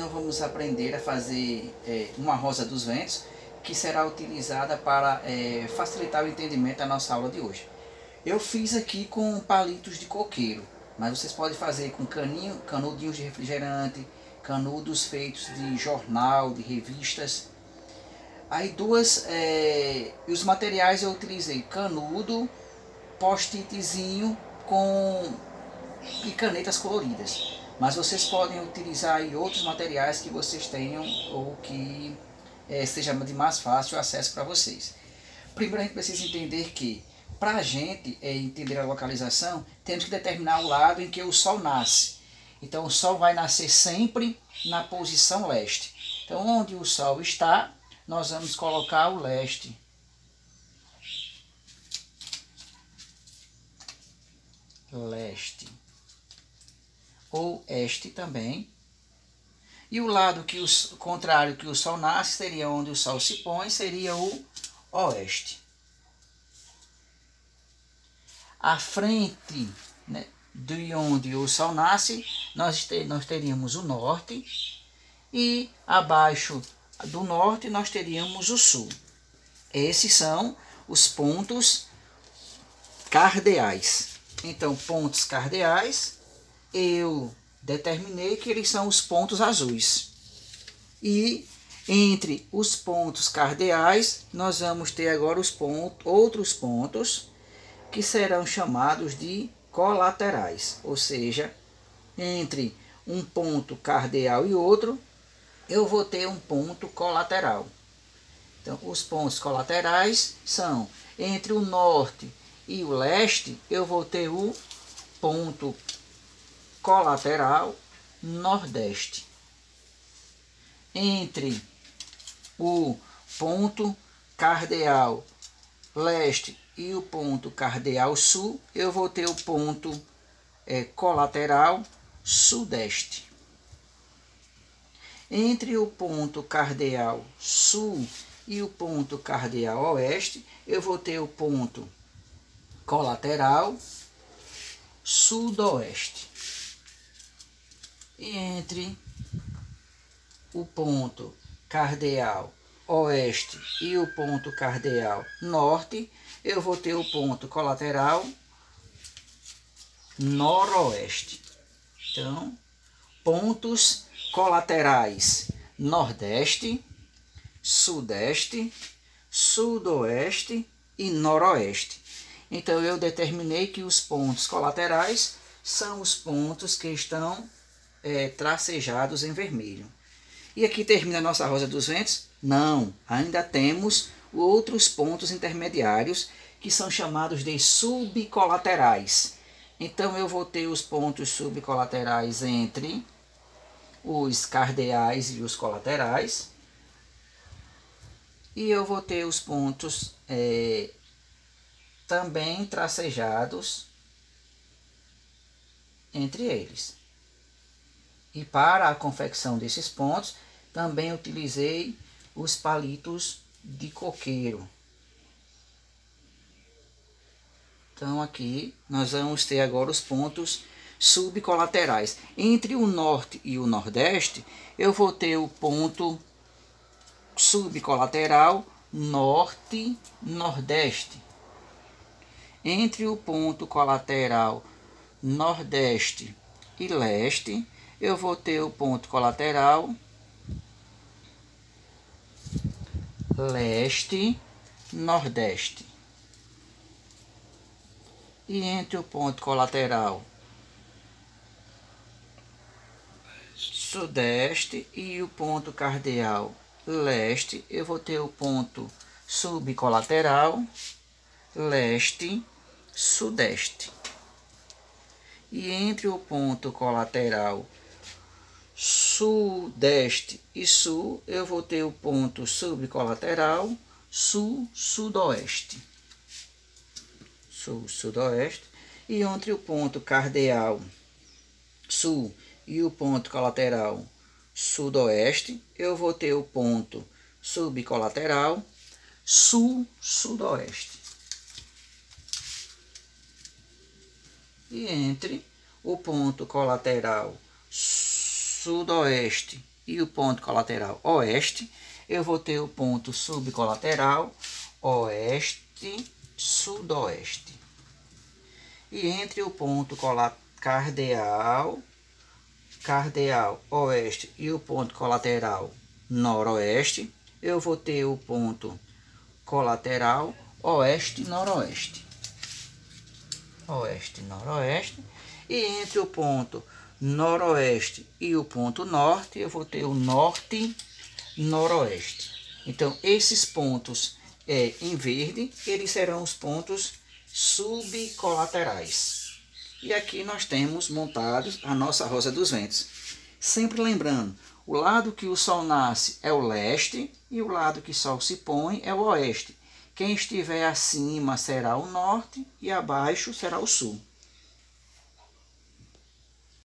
nós vamos aprender a fazer uma rosa dos ventos, que será utilizada para facilitar o entendimento da nossa aula de hoje. Eu fiz aqui com palitos de coqueiro, mas vocês podem fazer com canudinhos de refrigerante, canudos feitos de jornal, de revistas. Aí e os materiais eu utilizei canudo, post-itzinho e canetas coloridas. Mas vocês podem utilizar aí outros materiais que vocês tenham ou que seja de mais fácil acesso para vocês. Primeiro a gente precisa entender que para a gente entender a localização, temos que determinar o lado em que o Sol nasce. Então o Sol vai nascer sempre na posição leste. Então onde o Sol está, nós vamos colocar o leste. Leste. Ou este também. E o lado contrário que o Sol nasce, seria onde o Sol se põe, seria o oeste. À frente, né, de onde o Sol nasce, nós teríamos o norte. E abaixo do norte nós teríamos o sul. Esses são os pontos cardeais. Então, pontos cardeais, eu determinei que eles são os pontos azuis. E entre os pontos cardeais, nós vamos ter agora outros pontos que serão chamados de colaterais. Ou seja, entre um ponto cardeal e outro, eu vou ter um ponto colateral. Então, os pontos colaterais são entre o norte e o leste, eu vou ter o ponto colateral nordeste. Entre o ponto cardeal leste e o ponto cardeal sul, eu vou ter o ponto colateral sudeste. Entre o ponto cardeal sul e o ponto cardeal oeste, eu vou ter o ponto colateral sudoeste. E entre o ponto cardeal oeste e o ponto cardeal norte, eu vou ter o ponto colateral noroeste. Então, pontos colaterais nordeste, sudeste, sudoeste e noroeste. Então eu determinei que os pontos colaterais são os pontos que estão tracejados em vermelho. E aqui termina a nossa rosa dos ventos? Não, ainda temos outros pontos intermediários que são chamados de subcolaterais. Então eu vou ter os pontos subcolaterais entre os cardeais e os colaterais. E eu vou ter os pontos também tracejados entre eles. E para a confecção desses pontos, também utilizei os palitos de coqueiro. Então aqui nós vamos ter agora os pontos subcolaterais. Entre o norte e o nordeste, eu vou ter o ponto subcolateral norte-nordeste. Entre o ponto colateral nordeste e leste, eu vou ter o ponto colateral leste-nordeste. E entre o ponto colateral sudeste e o ponto cardeal leste, eu vou ter o ponto subcolateral leste-sudeste. E entre o ponto colateral sudeste e sul, eu vou ter o ponto subcolateral sul-sudoeste. Sul-sudoeste. E entre o ponto cardeal sul e o ponto colateral sudoeste, eu vou ter o ponto subcolateral sul-sudoeste. E entre o ponto colateral sudoeste e o ponto colateral oeste, eu vou ter o ponto subcolateral oeste, sudoeste. E entre o ponto cardeal oeste e o ponto colateral noroeste, eu vou ter o ponto colateral oeste-noroeste. Oeste-noroeste. E entre o ponto noroeste e o ponto norte, eu vou ter o norte-noroeste. Então, esses pontos em verde, eles serão os pontos subcolaterais. E aqui nós temos montados a nossa rosa dos ventos. Sempre lembrando, o lado que o sol nasce é o leste e o lado que o sol se põe é o oeste. Quem estiver acima será o norte e abaixo será o sul.